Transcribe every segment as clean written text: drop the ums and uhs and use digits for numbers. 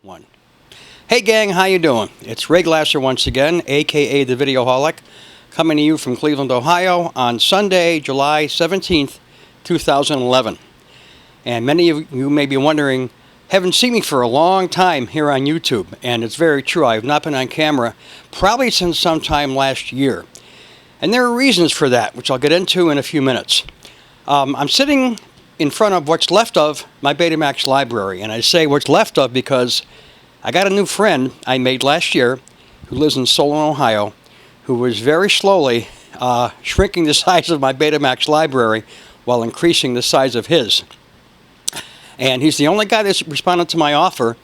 One. Hey gang, how you doing? It's Ray Glasser once again, aka the Videoholic, coming to you from Cleveland, Ohio on Sunday, July 17th, 2011. And many of you may be wondering, haven't seen me for a long time here on YouTube, and it's very true. I have not been on camera probably since sometime last year. And there are reasons for that, which I'll get into in a few minutes. I'm sitting in front of what's left of my Betamax library, and I say what's left of because I got a new friend I made last year who lives in Solon, Ohio, who was very slowly shrinking the size of my Betamax library while increasing the size of his. And he's the only guy that's responded to my offer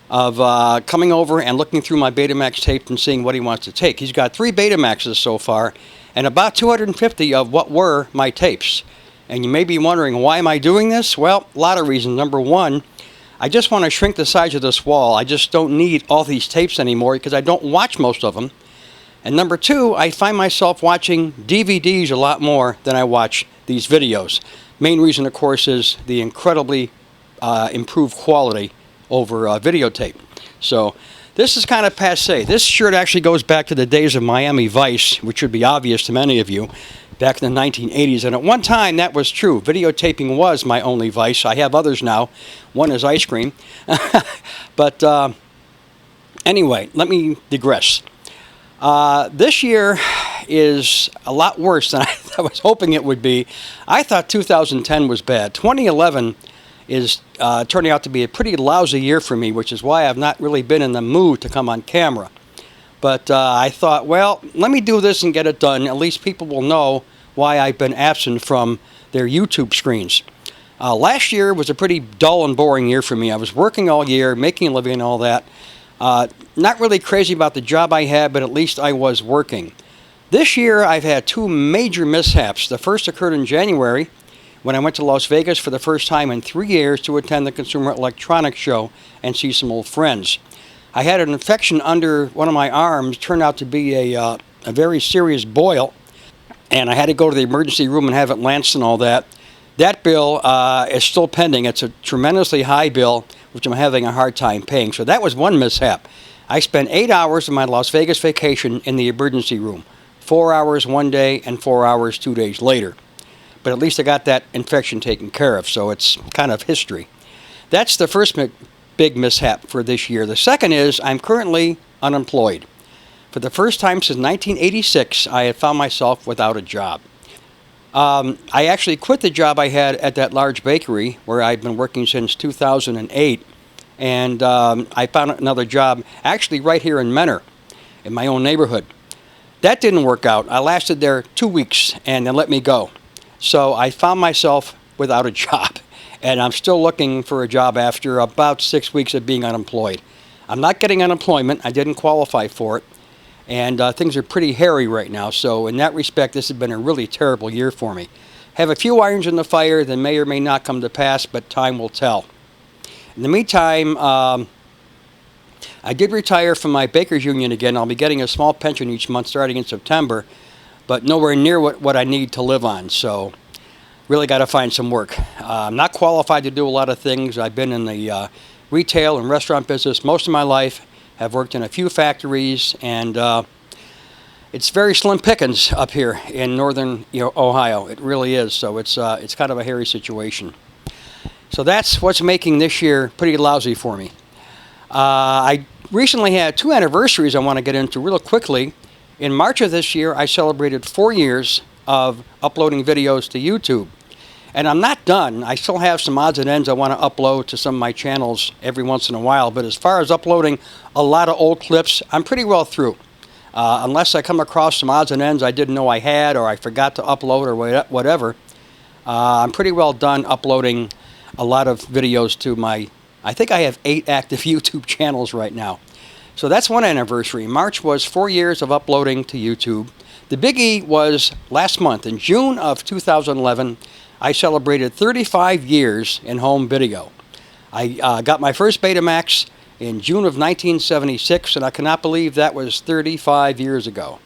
of coming over and looking through my Betamax tape and seeing what he wants to take. He's got 3 Betamaxes so far and about 250 of what were my tapes. And you may be wondering, why am I doing this? Well, a lot of reasons. Number one, I just want to shrink the size of this wall. I just don't need all these tapes anymore because I don't watch most of them. And number two, I find myself watching DVDs a lot more than I watch these videos. Main reason, of course, is the incredibly improved quality over videotape. So this is kind of passé. This shirt actually goes back to the days of Miami Vice, which should be obvious to many of you, back in the 1980s. And at one time, that was true. Videotaping was my only vice. I have others now. One is ice cream. But anyway, let me digress. This year is a lot worse than I was hoping it would be. I thought 2010 was bad. 2011 is turning out to be a pretty lousy year for me, which is why I've not really been in the mood to come on camera. But I thought, well, let me do this and get it done. At least people will know why I've been absent from their YouTube screens. Last year was a pretty dull and boring year for me. I was working all year, making a living and all that. Not really crazy about the job I had, but at least I was working. This year I've had 2 major mishaps. The first occurred in January when I went to Las Vegas for the first time in 3 years to attend the Consumer Electronics Show and see some old friends. I had an infection under one of my arms, turned out to be a very serious boil, and I had to go to the emergency room and have it lanced and all that. That bill is still pending. It's a tremendously high bill, which I'm having a hard time paying. So that was one mishap. I spent 8 hours of my Las Vegas vacation in the emergency room. 4 hours one day and 4 hours 2 days later. But at least I got that infection taken care of, so it's kind of history. That's the first big mishap for this year. The second is I'm currently unemployed. For the first time since 1986, I have found myself without a job. I actually quit the job I had at that large bakery where I'd been working since 2008, and I found another job actually right here in Menor, in my own neighborhood. That didn't work out. I lasted there 2 weeks and they let me go. So I found myself without a job, and I'm still looking for a job after about 6 weeks of being unemployed. I'm not getting unemployment. I didn't qualify for it, and things are pretty hairy right now. So in that respect, this has been a really terrible year for me. Have a few irons in the fire that may or may not come to pass, but time will tell. In the meantime, I did retire from my Bakers Union again. I'll be getting a small pension each month starting in September, but nowhere near what I need to live on. So really got to find some work. I'm not qualified to do a lot of things. I've been in the retail and restaurant business most of my life. Have worked in a few factories, and it's very slim pickings up here in northern Ohio. It really is. So it's kind of a hairy situation. So that's what's making this year pretty lousy for me. I recently had 2 anniversaries I want to get into real quickly. In March of this year, I celebrated 4 years of uploading videos to YouTube. And I'm not done. I still have some odds and ends I want to upload to some of my channels every once in a while. But as far as uploading a lot of old clips, I'm pretty well through. Unless I come across some odds and ends I didn't know I had, or I forgot to upload, or whatever, I'm pretty well done uploading a lot of videos to my, I think I have 8 active YouTube channels right now. So that's one anniversary. March was 4 years of uploading to YouTube. The biggie was last month, in June of 2011, I celebrated 35 years in home video. I got my first Betamax in June of 1976, and I cannot believe that was 35 years ago.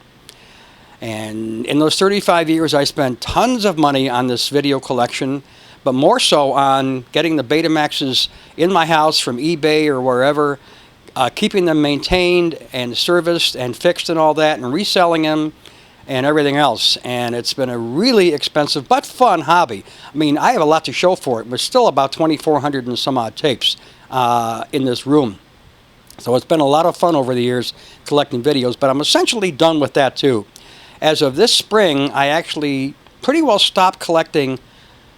And in those 35 years, I spent tons of money on this video collection, but more so on getting the Betamaxes in my house from eBay or wherever, keeping them maintained and serviced and fixed and all that, and reselling them and everything else. And it's been a really expensive but fun hobby. I mean, I have a lot to show for it, but still about 2,400 and some odd tapes in this room. So it's been a lot of fun over the years collecting videos, but I'm essentially done with that too. As of this spring, I actually pretty well stopped collecting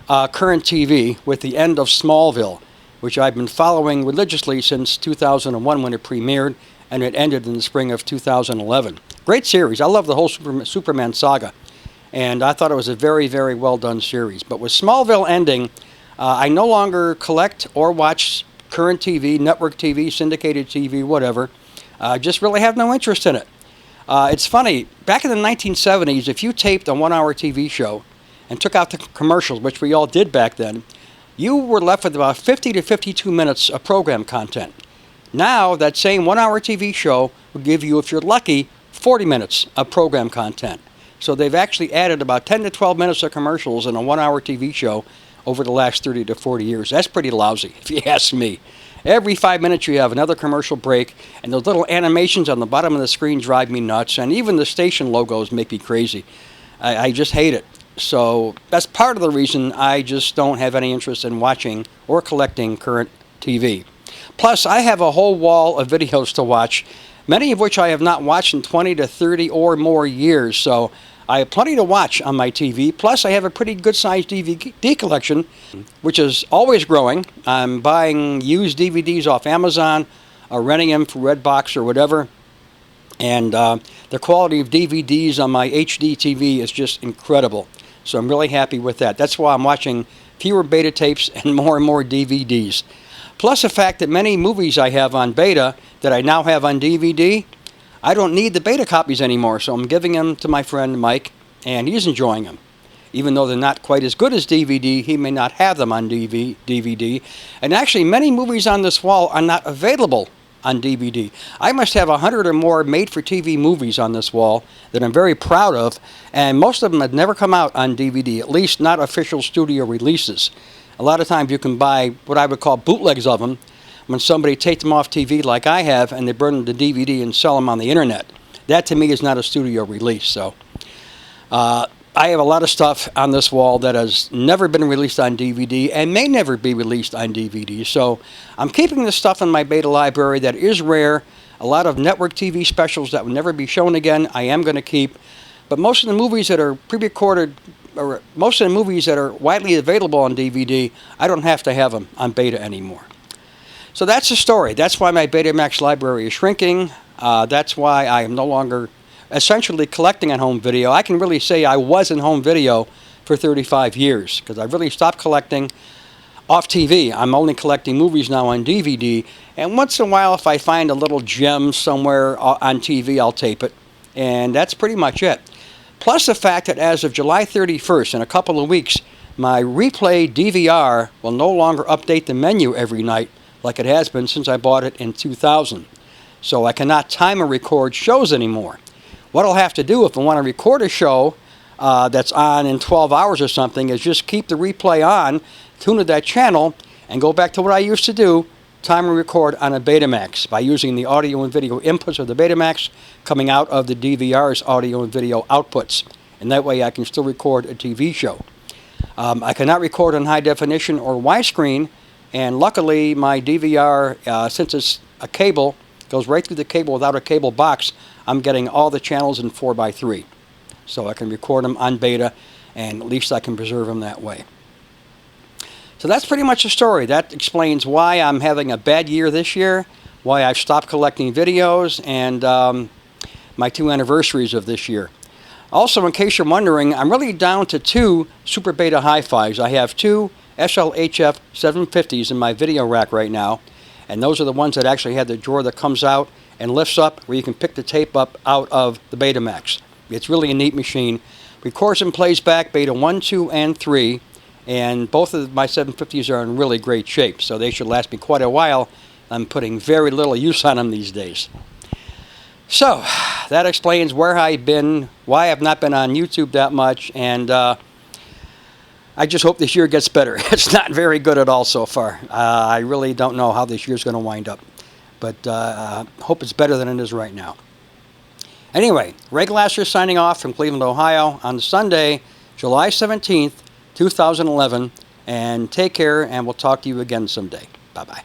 current TV with the end of Smallville, which I've been following religiously since 2001 when it premiered, and it ended in the spring of 2011. Great series. I love the whole Superman saga, and I thought it was a very, very well done series. But with Smallville ending, I no longer collect or watch current TV, network TV, syndicated TV, whatever. I just really have no interest in it. It's funny, back in the 1970s, if you taped a 1-hour TV show and took out the commercials, which we all did back then, you were left with about 50 to 52 minutes of program content. Now, that same 1-hour TV show will give you, if you're lucky, 40 minutes of program content. So they've actually added about 10 to 12 minutes of commercials in a 1-hour TV show over the last 30 to 40 years. That's pretty lousy, if you ask me. Every 5 minutes you have another commercial break, and those little animations on the bottom of the screen drive me nuts, and even the station logos make me crazy. I just hate it. So that's part of the reason I just don't have any interest in watching or collecting current TV. Plus, I have a whole wall of videos to watch, many of which I have not watched in 20 to 30 or more years. So I have plenty to watch on my TV. Plus, I have a pretty good-sized DVD collection, which is always growing. I'm buying used DVDs off Amazon, or renting them for Redbox or whatever. And the quality of DVDs on my HD TV is just incredible. So I'm really happy with that. That's why I'm watching fewer beta tapes and more DVDs. Plus the fact that many movies I have on beta that I now have on DVD, I don't need the beta copies anymore, so I'm giving them to my friend Mike, and he's enjoying them. Even though they're not quite as good as DVD, he may not have them on DVD. And actually, many movies on this wall are not available on DVD. I must have 100 or more made-for-TV movies on this wall that I'm very proud of, and most of them have never come out on DVD, at least not official studio releases. A lot of times you can buy what I would call bootlegs of them when somebody takes them off TV like I have, and they burn them to DVD and sell them on the internet. That to me is not a studio release. So I have a lot of stuff on this wall that has never been released on DVD and may never be released on DVD. So I'm keeping the stuff in my beta library that is rare. A lot of network TV specials that will never be shown again, I am going to keep. But most of the movies that are pre-recorded, or most of the movies that are widely available on DVD, I don't have to have them on beta anymore. So that's the story. That's why my Betamax library is shrinking. That's why I am no longer essentially collecting on home video. I can really say I was in home video for 35 years because I really stopped collecting off TV. I'm only collecting movies now on DVD, and once in a while if I find a little gem somewhere on TV, I'll tape it, and that's pretty much it. Plus the fact that as of July 31st, in a couple of weeks, my replay DVR will no longer update the menu every night like it has been since I bought it in 2000. So I cannot time or record shows anymore. What I'll have to do if I want to record a show that's on in 12 hours or something is just keep the replay on, tune to that channel, and go back to what I used to do, time and record on a Betamax by using the audio and video inputs of the Betamax coming out of the DVR's audio and video outputs. And that way I can still record a TV show. I cannot record in high definition or widescreen, and luckily my DVR, since it's a cable, goes right through the cable without a cable box, I'm getting all the channels in 4:3. So I can record them on beta, and at least I can preserve them that way. So that's pretty much the story. That explains why I'm having a bad year this year, why I've stopped collecting videos, and my 2 anniversaries of this year. Also, in case you're wondering, I'm really down to 2 Super Beta Hi-Fis. I have 2 SLHF 750s in my video rack right now, and those are the ones that actually have the drawer that comes out and lifts up where you can pick the tape up out of the Betamax. It's really a neat machine. Records and plays back Beta 1, 2, and 3, and both of my 750s are in really great shape, so they should last me quite a while. I'm putting very little use on them these days. So, that explains where I've been, why I've not been on YouTube that much, and I just hope this year gets better. It's not very good at all so far. I really don't know how this year's going to wind up. but hope it's better than it is right now. Anyway, Ray Glasser signing off from Cleveland, Ohio on Sunday, July 17th, 2011. And take care, and we'll talk to you again someday. Bye-bye.